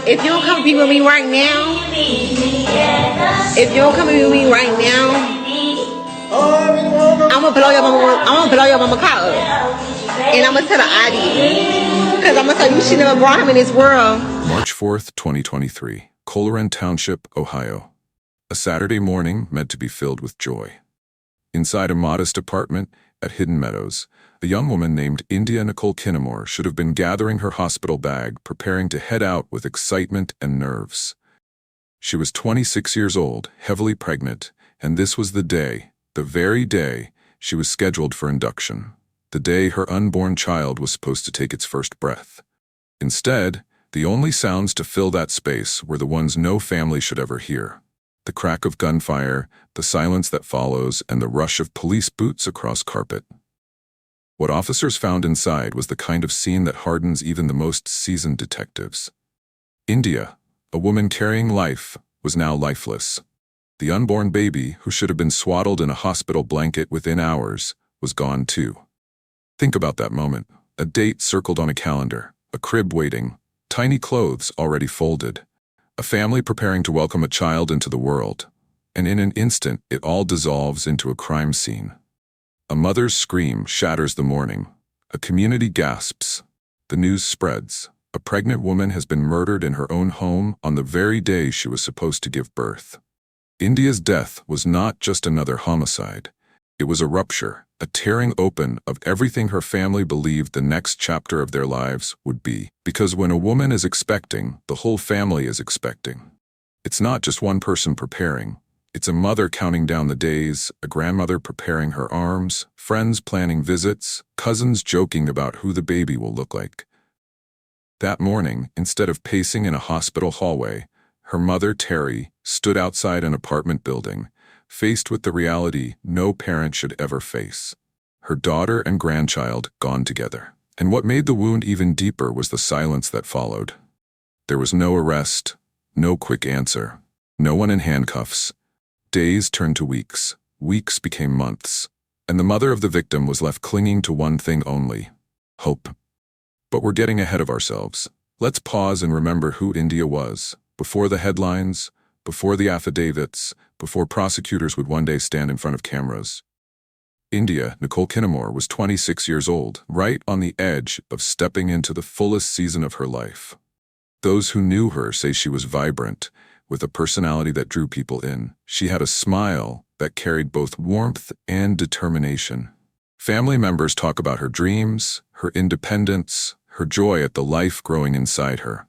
If you don't come be with me right now, if you don't come be with me right now, I'm gonna blow your mama car up. And I'm gonna tell the audience. Because I'm gonna tell you she never brought him in this world. March 4th, 2023. Colerain Township, Ohio. A Saturday morning meant to be filled with joy. Inside a modest apartment at Hidden Meadows, a young woman named Nicole Kinamore should have been gathering her hospital bag, preparing to head out with excitement and nerves. She was 26 years old, heavily pregnant, and this was the day, the very day, she was scheduled for induction. The day her unborn child was supposed to take its first breath. Instead, the only sounds to fill that space were the ones no family should ever hear. The crack of gunfire, the silence that follows, and the rush of police boots across carpet. What officers found inside was the kind of scene that hardens even the most seasoned detectives. India, a woman carrying life, was now lifeless. The unborn baby, who should have been swaddled in a hospital blanket within hours, was gone too. Think about that moment. A date circled on a calendar, a crib waiting, tiny clothes already folded, a family preparing to welcome a child into the world. And in an instant, it all dissolves into a crime scene. A mother's scream shatters the morning. A community gasps. The news spreads. A pregnant woman has been murdered in her own home on the very day she was supposed to give birth. India's death was not just another homicide. It was a rupture, a tearing open of everything her family believed the next chapter of their lives would be. Because when a woman is expecting, the whole family is expecting. It's not just one person preparing. It's a mother counting down the days, a grandmother preparing her arms, friends planning visits, cousins joking about who the baby will look like. That morning, instead of pacing in a hospital hallway, her mother, Terry, stood outside an apartment building, faced with the reality no parent should ever face. Her daughter and grandchild gone together. And what made the wound even deeper was the silence that followed. There was no arrest, no quick answer, no one in handcuffs. Days turned to weeks, weeks became months, and the mother of the victim was left clinging to one thing only: hope. But we're getting ahead of ourselves. Let's pause and remember who India was, before the headlines, before the affidavits, before prosecutors would one day stand in front of cameras. India, Nicole Kinamore, was 26 years old, right on the edge of stepping into the fullest season of her life. Those who knew her say she was vibrant, with a personality that drew people in. She had a smile that carried both warmth and determination. Family members talk about her dreams, her independence, her joy at the life growing inside her.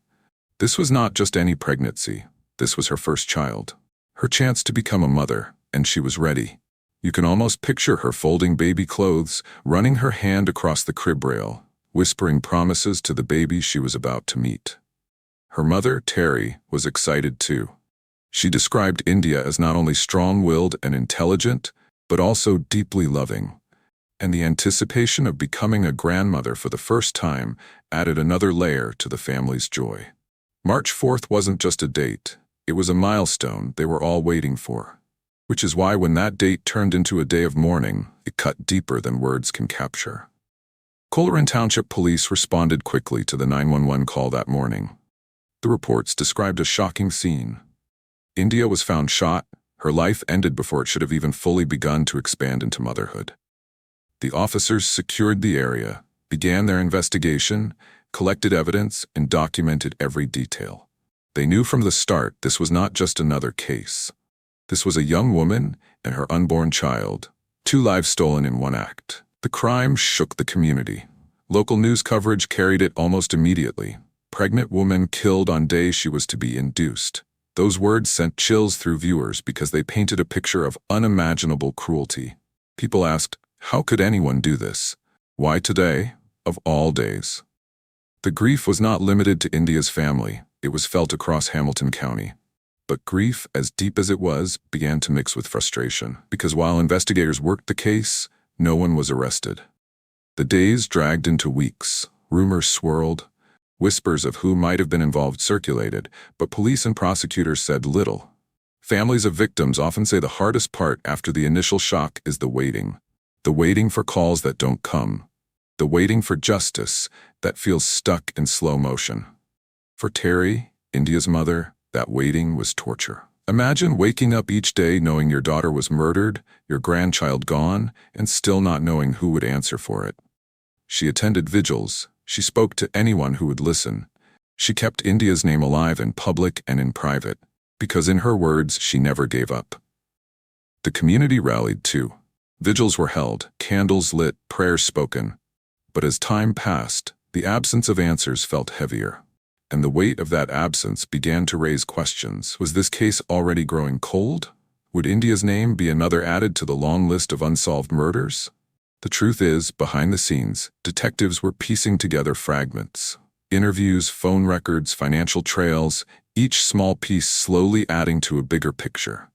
This was not just any pregnancy. This was her first child. Her chance to become a mother, and she was ready. You can almost picture her folding baby clothes, running her hand across the crib rail, whispering promises to the baby she was about to meet. Her mother, Terry, was excited too. She described India as not only strong-willed and intelligent, but also deeply loving. And the anticipation of becoming a grandmother for the first time added another layer to the family's joy. March 4th wasn't just a date. It was a milestone they were all waiting for. Which is why when that date turned into a day of mourning, it cut deeper than words can capture. Colerain Township police responded quickly to the 911 call that morning. The reports described a shocking scene. India was found shot. Her life ended before it should have even fully begun to expand into motherhood. The officers secured the area, began their investigation, collected evidence, and documented every detail. They knew from the start this was not just another case. This was a young woman and her unborn child, 2 lives stolen in one act. The crime shook the community. Local news coverage carried it almost immediately. Pregnant woman killed on day she was to be induced. Those words sent chills through viewers because they painted a picture of unimaginable cruelty. People asked, how could anyone do this? Why today, of all days? The grief was not limited to India's family. It was felt across Hamilton County. But grief, as deep as it was, began to mix with frustration, because while investigators worked the case, no one was arrested. The days dragged into weeks. Rumors swirled. Whispers of who might have been involved circulated, but police and prosecutors said little. Families of victims often say the hardest part after the initial shock is the waiting. The waiting for calls that don't come. The waiting for justice that feels stuck in slow motion. For Terry, India's mother, that waiting was torture. Imagine waking up each day knowing your daughter was murdered, your grandchild gone, and still not knowing who would answer for it. She attended vigils. She spoke to anyone who would listen. She kept India's name alive in public and in private, because in her words, she never gave up. The community rallied too. Vigils were held, candles lit, prayers spoken. But as time passed, the absence of answers felt heavier. And the weight of that absence began to raise questions. Was this case already growing cold? Would India's name be another added to the long list of unsolved murders? The truth is, behind the scenes, detectives were piecing together fragments. Interviews, phone records, financial trails, each small piece slowly adding to a bigger picture.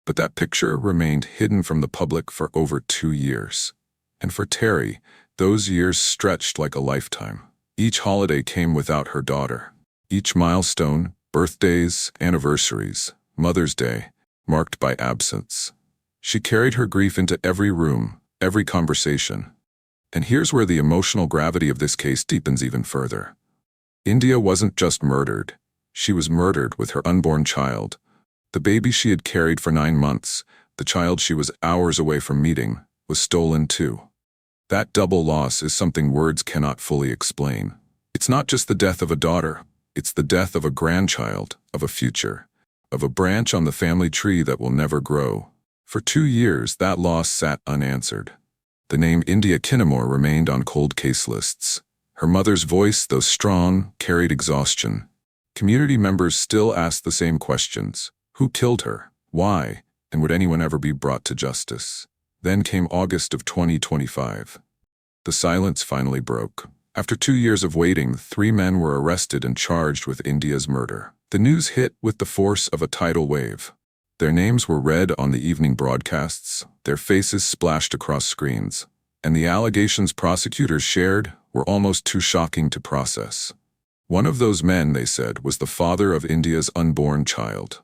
But that picture remained hidden from the public for over 2 years. And for Terry, those years stretched like a lifetime. Each holiday came without her daughter. Each milestone, birthdays, anniversaries, Mother's Day, marked by absence. She carried her grief into every room, every conversation. And here's where the emotional gravity of this case deepens even further. India wasn't just murdered. She was murdered with her unborn child. The baby she had carried for 9 months, the child she was hours away from meeting, was stolen too. That double loss is something words cannot fully explain. It's not just the death of a daughter. It's the death of a grandchild, of a future, of a branch on the family tree that will never grow. For 2 years, that loss sat unanswered. The name India Kinamore remained on cold case lists. Her mother's voice, though strong, carried exhaustion. Community members still asked the same questions. Who killed her? Why? And would anyone ever be brought to justice? Then came August of 2025. The silence finally broke. After 2 years of waiting, 3 men were arrested and charged with India's murder. The news hit with the force of a tidal wave. Their names were read on the evening broadcasts, their faces splashed across screens, and the allegations prosecutors shared were almost too shocking to process. One of those men, they said, was the father of India's unborn child.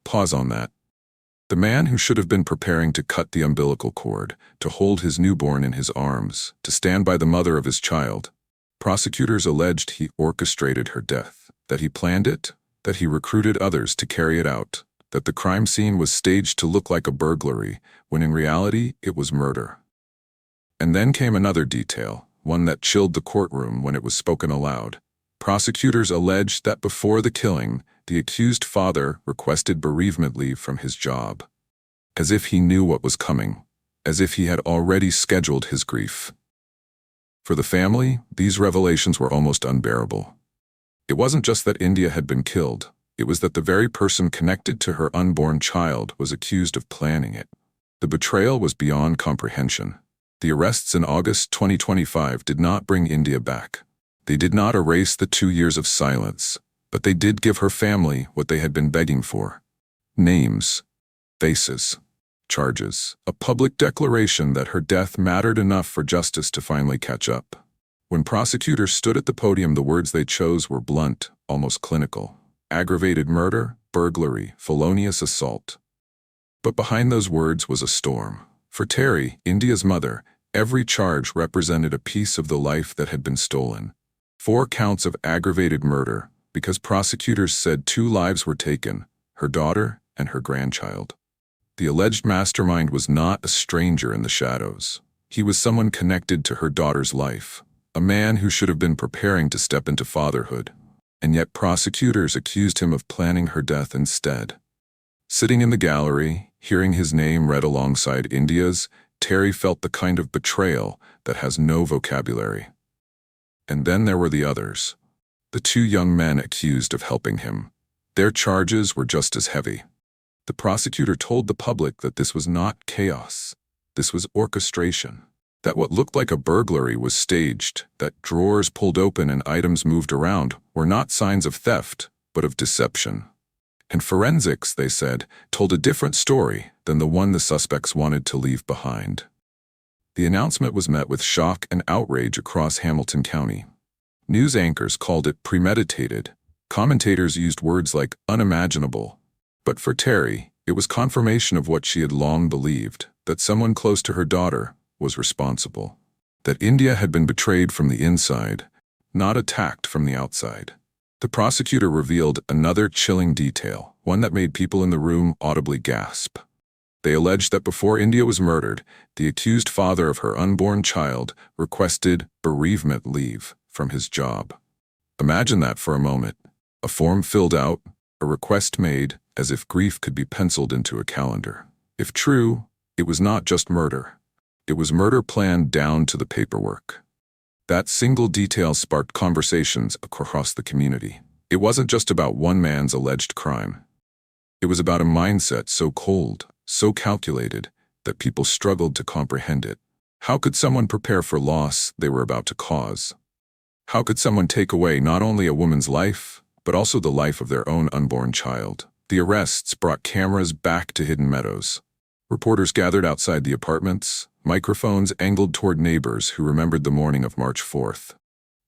Pause on that. The man who should have been preparing to cut the umbilical cord, to hold his newborn in his arms, to stand by the mother of his child. Prosecutors alleged he orchestrated her death, that he planned it, that he recruited others to carry it out, that the crime scene was staged to look like a burglary, when in reality it was murder. And then came another detail, one that chilled the courtroom when it was spoken aloud. Prosecutors alleged that before the killing, the accused father requested bereavement leave from his job, as if he knew what was coming, as if he had already scheduled his grief. For the family, these revelations were almost unbearable. It wasn't just that India had been killed, it was that the very person connected to her unborn child was accused of planning it. The betrayal was beyond comprehension. The arrests in August 2025 did not bring India back. They did not erase the 2 years of silence, but they did give her family what they had been begging for. Names, faces, charges, a public declaration that her death mattered enough for justice to finally catch up. When prosecutors stood at the podium, the words they chose were blunt, almost clinical. Aggravated murder, burglary, felonious assault. But behind those words was a storm. For Terry, India's mother, every charge represented a piece of the life that had been stolen. 4 counts of aggravated murder, because prosecutors said 2 lives were taken, her daughter and her grandchild. The alleged mastermind was not a stranger in the shadows. He was someone connected to her daughter's life, a man who should have been preparing to step into fatherhood. And yet prosecutors accused him of planning her death instead. Sitting in the gallery, hearing his name read alongside India's, Terry felt the kind of betrayal that has no vocabulary. And then there were the others. The 2 young men accused of helping him. Their charges were just as heavy. The prosecutor told the public that this was not chaos. This was orchestration. That what looked like a burglary was staged, that drawers pulled open and items moved around were not signs of theft, but of deception. And forensics, they said, told a different story than the one the suspects wanted to leave behind. The announcement was met with shock and outrage across Hamilton County. News anchors called it premeditated. Commentators used words like unimaginable. But for Terry, it was confirmation of what she had long believed, that someone close to her daughter was responsible. That India had been betrayed from the inside, not attacked from the outside. The prosecutor revealed another chilling detail, one that made people in the room audibly gasp. They alleged that before India was murdered, the accused father of her unborn child requested bereavement leave from his job. Imagine that for a moment. A form filled out, a request made, as if grief could be penciled into a calendar. If true, it was not just murder. It was murder planned down to the paperwork. That single detail sparked conversations across the community. It wasn't just about one man's alleged crime. It was about a mindset so cold, so calculated, that people struggled to comprehend it. How could someone prepare for loss they were about to cause? How could someone take away not only a woman's life, but also the life of their own unborn child? The arrests brought cameras back to Hidden Meadows. Reporters gathered outside the apartments, microphones angled toward neighbors who remembered the morning of March 4th.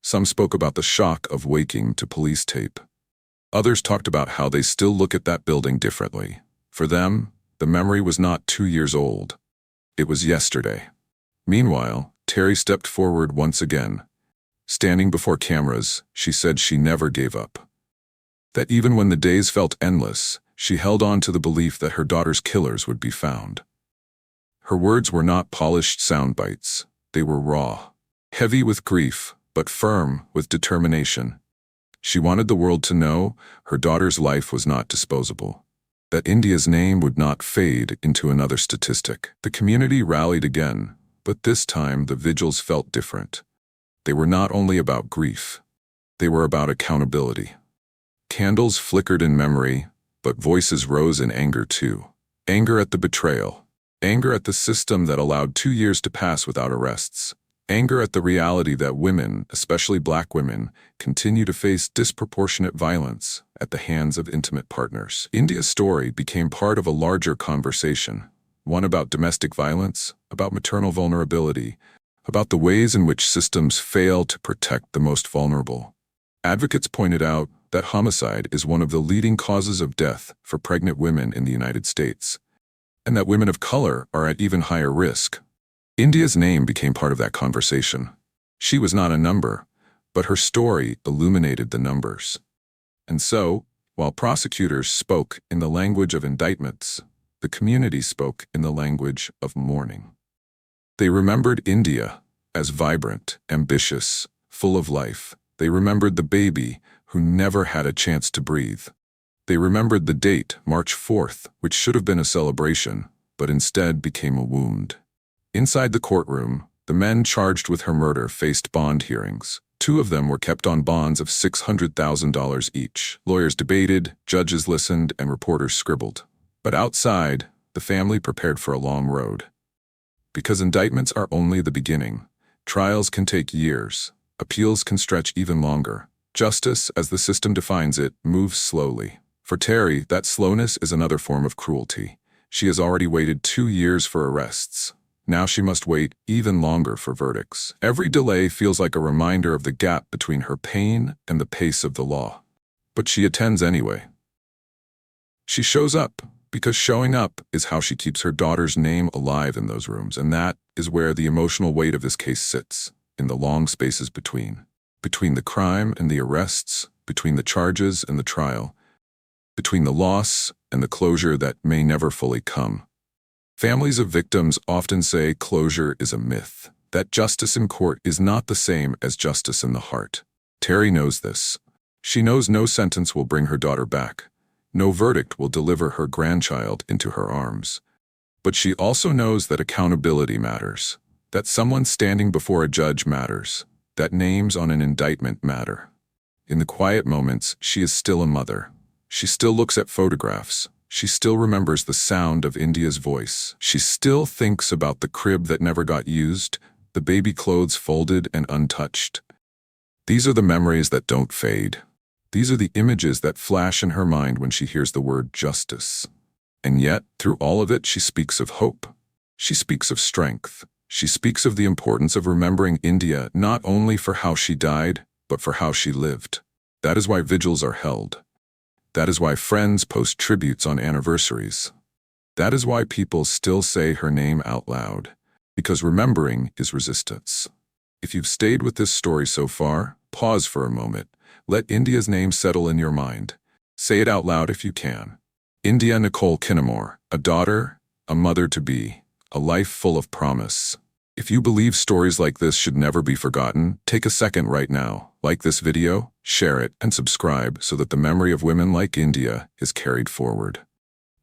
Some spoke about the shock of waking to police tape. Others talked about how they still look at that building differently. For them, the memory was not 2 years old. It was yesterday. Meanwhile, Terry stepped forward once again. Standing before cameras, she said she never gave up. That even when the days felt endless, she held on to the belief that her daughter's killers would be found. Her words were not polished sound bites. They were raw, heavy with grief, but firm with determination. She wanted the world to know her daughter's life was not disposable, that India's name would not fade into another statistic. The community rallied again, but this time the vigils felt different. They were not only about grief, they were about accountability. Candles flickered in memory, but voices rose in anger too. Anger at the betrayal. Anger at the system that allowed 2 years to pass without arrests. Anger at the reality that women, especially black women, continue to face disproportionate violence at the hands of intimate partners. India's story became part of a larger conversation, one about domestic violence, about maternal vulnerability, about the ways in which systems fail to protect the most vulnerable. Advocates pointed out that homicide is one of the leading causes of death for pregnant women in the United States, and that women of color are at even higher risk. India's name became part of that conversation. She was not a number, but her story illuminated the numbers. And so, while prosecutors spoke in the language of indictments, the community spoke in the language of mourning. They remembered India as vibrant, ambitious, full of life. They remembered the baby who never had a chance to breathe. They remembered the date, March 4th, which should have been a celebration, but instead became a wound. Inside the courtroom, the men charged with her murder faced bond hearings. 2 of them were kept on bonds of $600,000 each. Lawyers debated, judges listened, and reporters scribbled. But outside, the family prepared for a long road. Because indictments are only the beginning. Trials can take years. Appeals can stretch even longer. Justice, as the system defines it, moves slowly. For Terry, that slowness is another form of cruelty. She has already waited 2 years for arrests. Now she must wait even longer for verdicts. Every delay feels like a reminder of the gap between her pain and the pace of the law. But she attends anyway. She shows up, because showing up is how she keeps her daughter's name alive in those rooms, and that is where the emotional weight of this case sits, in the long spaces between. Between the crime and the arrests, between the charges and the trial, between the loss and the closure that may never fully come. Families of victims often say closure is a myth, that justice in court is not the same as justice in the heart. Terry knows this. She knows no sentence will bring her daughter back. No verdict will deliver her grandchild into her arms. But she also knows that accountability matters, that someone standing before a judge matters, that names on an indictment matter. In the quiet moments, she is still a mother. She still looks at photographs. She still remembers the sound of India's voice. She still thinks about the crib that never got used, the baby clothes folded and untouched. These are the memories that don't fade. These are the images that flash in her mind when she hears the word justice. And yet, through all of it, she speaks of hope. She speaks of strength. She speaks of the importance of remembering India not only for how she died, but for how she lived. That is why vigils are held. That is why friends post tributes on anniversaries. That is why people still say her name out loud. Because remembering is resistance. If you've stayed with this story so far, pause for a moment. let India's name settle in your mind. Say it out loud if you can. India Nicole Kinamore, a daughter, a mother-to-be, a life full of promise. If you believe stories like this should never be forgotten, take a second right now, like this video, share it, and subscribe so that the memory of women like India is carried forward.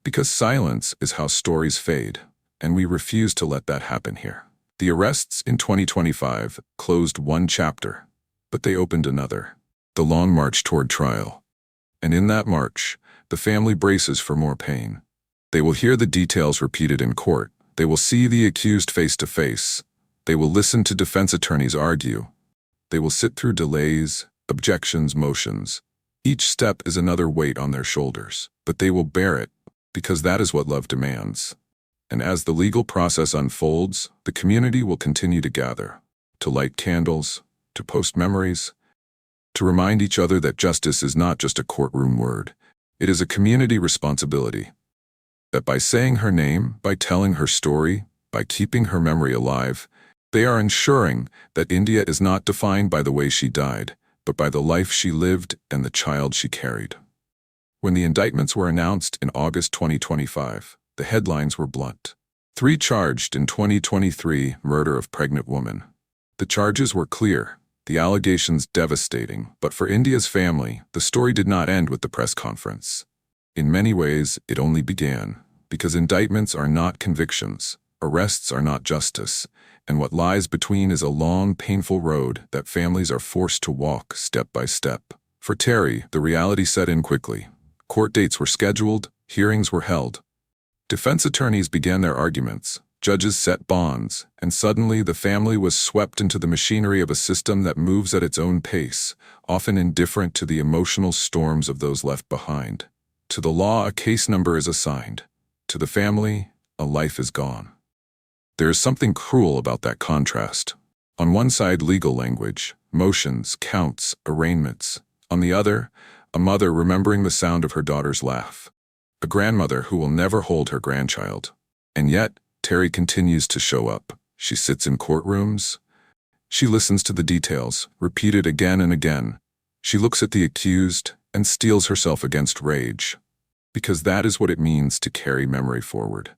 Because silence is how stories fade, and we refuse to let that happen here. The arrests in 2025 closed one chapter, but they opened another, the long march toward trial. And in that march, the family braces for more pain. They will hear the details repeated in court. They will see the accused face to face. They will listen to defense attorneys argue. They will sit through delays, objections, motions. Each step is another weight on their shoulders, but they will bear it because that is what love demands. And as the legal process unfolds, the community will continue to gather, to light candles, to post memories, to remind each other that justice is not just a courtroom word. It is a community responsibility. That by saying her name, by telling her story, by keeping her memory alive, they are ensuring that India is not defined by the way she died, but by the life she lived and the child she carried. When the indictments were announced in August 2025, the headlines were blunt. 3 charged in 2023 murder of pregnant woman. The charges were clear, the allegations devastating, but for India's family, the story did not end with the press conference. In many ways, it only began, because indictments are not convictions, arrests are not justice, and what lies between is a long, painful road that families are forced to walk step by step. For Terry, the reality set in quickly. Court dates were scheduled, hearings were held. Defense attorneys began their arguments, judges set bonds, and suddenly the family was swept into the machinery of a system that moves at its own pace, often indifferent to the emotional storms of those left behind. To the law, a case number is assigned. To the family, a life is gone. There is something cruel about that contrast. On one side, legal language, motions, counts, arraignments. On the other, a mother remembering the sound of her daughter's laugh. A grandmother who will never hold her grandchild. And yet, Terry continues to show up. She sits in courtrooms. She listens to the details, repeated again and again. She looks at the accused and steels herself against rage. Because that is what it means to carry memory forward.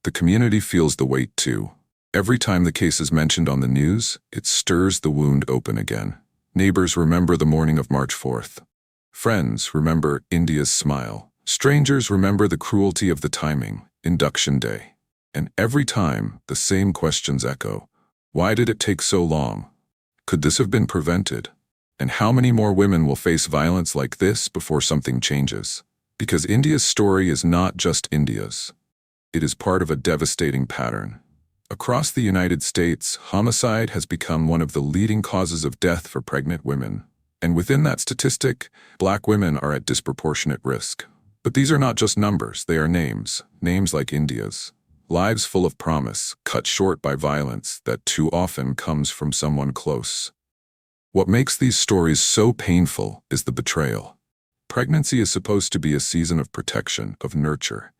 The community feels the weight too. Every time the case is mentioned on the news, it stirs the wound open again. Neighbors remember the morning of March 4th. Friends remember India's smile. Strangers remember the cruelty of the timing, Induction Day. And every time, the same questions echo. Why did it take so long? Could this have been prevented? And how many more women will face violence like this before something changes? Because India's story is not just India's. It is part of a devastating pattern. Across the United States, homicide has become one of the leading causes of death for pregnant women. And within that statistic, Black women are at disproportionate risk. But these are not just numbers, they are names like India's. Lives full of promise, cut short by violence that too often comes from someone close. What makes these stories so painful is the betrayal. Pregnancy is supposed to be a season of protection, of nurture.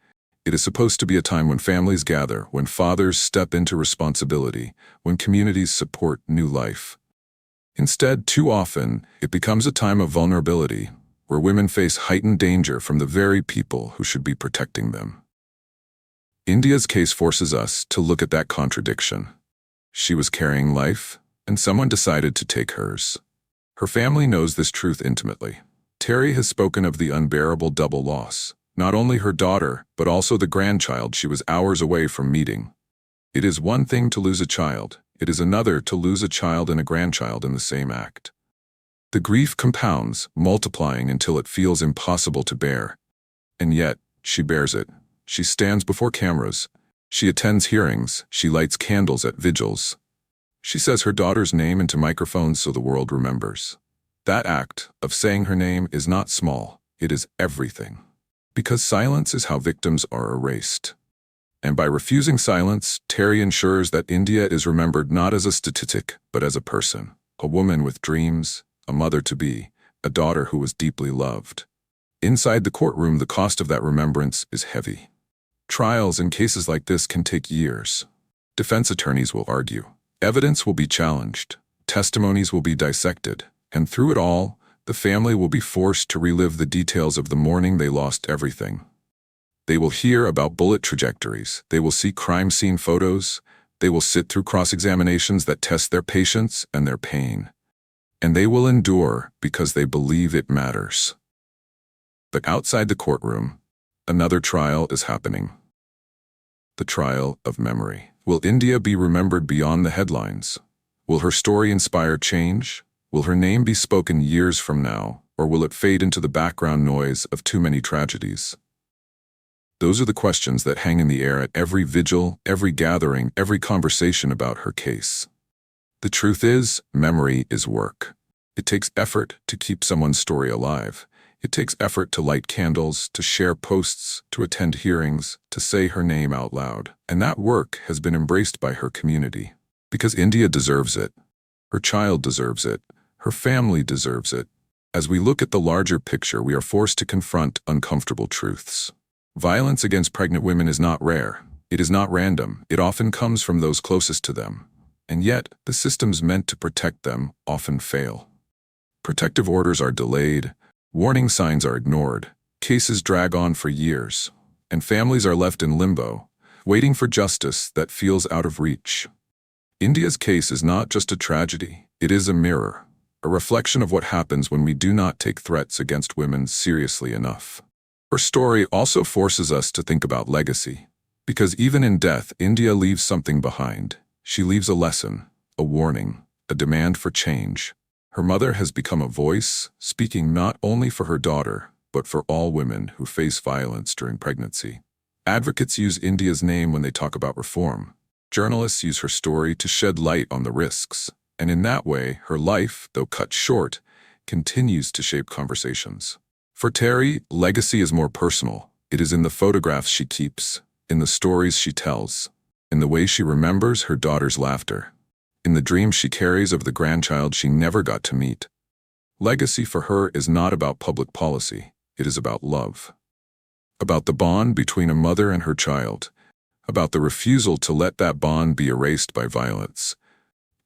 It is supposed to be a time when families gather, when fathers step into responsibility, when communities support new life. Instead, too often, it becomes a time of vulnerability, where women face heightened danger from the very people who should be protecting them. India's case forces us to look at that contradiction. She was carrying life, and someone decided to take hers. Her family knows this truth intimately. Terry has spoken of the unbearable double loss, not only her daughter, but also the grandchild she was hours away from meeting. It is one thing to lose a child, it is another to lose a child and a grandchild in the same act. The grief compounds, multiplying until it feels impossible to bear. And yet, she bears it. She stands before cameras. She attends hearings. She lights candles at vigils. She says her daughter's name into microphones so the world remembers. That act of saying her name is not small. It is everything. Because silence is how victims are erased. And by refusing silence, Terry ensures that India is remembered not as a statistic, but as a person. A woman with dreams, a mother-to-be, a daughter who was deeply loved. Inside the courtroom, the cost of that remembrance is heavy. Trials in cases like this can take years. Defense attorneys will argue. Evidence will be challenged. Testimonies will be dissected. And through it all, The family will be forced to relive the details of the morning they lost everything. They will hear about bullet trajectories. They will see crime scene photos. They will sit through cross-examinations that test their patience and their pain. And they will endure because they believe it matters. But outside the courtroom, another trial is happening. The trial of memory. Will India be remembered beyond the headlines? Will her story inspire change? Will her name be spoken years from now, or will it fade into the background noise of too many tragedies? Those are the questions that hang in the air at every vigil, every gathering, every conversation about her case. The truth is, memory is work. It takes effort to keep someone's story alive. It takes effort to light candles, to share posts, to attend hearings, to say her name out loud. And that work has been embraced by her community. Because India deserves it. Her child deserves it. Her family deserves it. As we look at the larger picture, we are forced to confront uncomfortable truths. Violence against pregnant women is not rare. It is not random. It often comes from those closest to them. And yet, the systems meant to protect them often fail. Protective orders are delayed. Warning signs are ignored, cases drag on for years, and families are left in limbo, waiting for justice that feels out of reach. India's case is not just a tragedy, it is a mirror, a reflection of what happens when we do not take threats against women seriously enough. Her story also forces us to think about legacy, because even in death, India leaves something behind. She leaves a lesson, a warning, a demand for change. Her mother has become a voice, speaking not only for her daughter, but for all women who face violence during pregnancy. Advocates use India's name when they talk about reform. Journalists use her story to shed light on the risks. And in that way, her life, though cut short, continues to shape conversations. For Terry, legacy is more personal. It is in the photographs she keeps, in the stories she tells, in the way she remembers her daughter's laughter, in the dreams she carries of the grandchild she never got to meet. Legacy for her is not about public policy. It is about love. About the bond between a mother and her child. About the refusal to let that bond be erased by violence.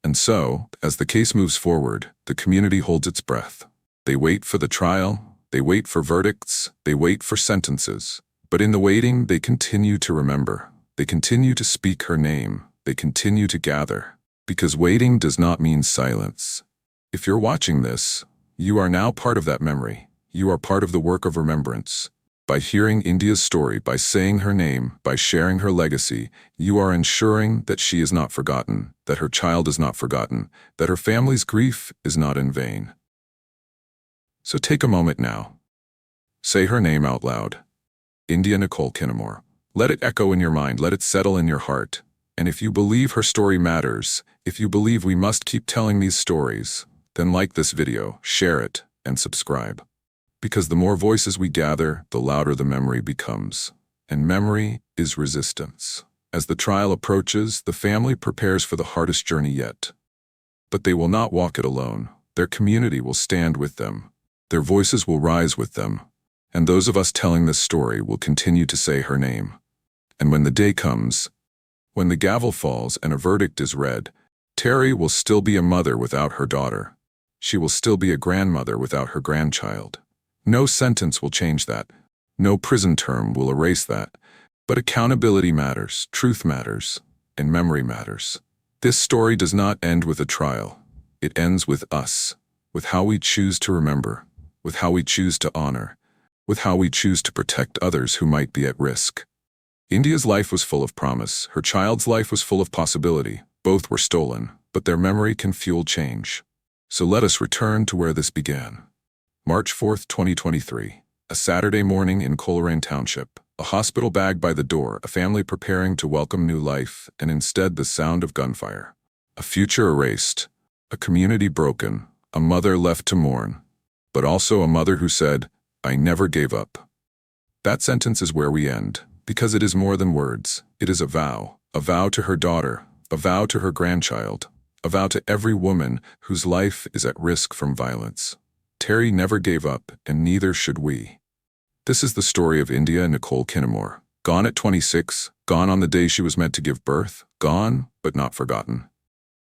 And so, as the case moves forward, the community holds its breath. They wait for the trial, they wait for verdicts, they wait for sentences. But in the waiting, they continue to remember. They continue to speak her name. They continue to gather. Because waiting does not mean silence. If you're watching this, you are now part of that memory. You are part of the work of remembrance. By hearing India's story, by saying her name, by sharing her legacy, you are ensuring that she is not forgotten, that her child is not forgotten, that her family's grief is not in vain. So take a moment now. Say her name out loud. India Nicole Kinamore. Let it echo in your mind, let it settle in your heart. And if you believe her story matters, if you believe we must keep telling these stories, then like this video, share it, and subscribe. Because the more voices we gather, the louder the memory becomes. And memory is resistance. As the trial approaches, the family prepares for the hardest journey yet. But they will not walk it alone. Their community will stand with them. Their voices will rise with them. And those of us telling this story will continue to say her name. And when the day comes, when the gavel falls and a verdict is read, Terry will still be a mother without her daughter. She will still be a grandmother without her grandchild. No sentence will change that. No prison term will erase that. But accountability matters, truth matters, and memory matters. This story does not end with a trial. It ends with us, with how we choose to remember, with how we choose to honor, with how we choose to protect others who might be at risk. India's life was full of promise. Her child's life was full of possibility. Both were stolen, but their memory can fuel change. So let us return to where this began. March 4th, 2023, a Saturday morning in Colerain Township. A hospital bag by the door, a family preparing to welcome new life, and instead the sound of gunfire. A future erased, a community broken, a mother left to mourn, but also a mother who said, "I never gave up." That sentence is where we end, because it is more than words. It is a vow to her daughter, a vow to her grandchild, a vow to every woman whose life is at risk from violence. Terry never gave up, and neither should we. This is the story of India Nicole Kinamore. Gone at 26, gone on the day she was meant to give birth, gone, but not forgotten.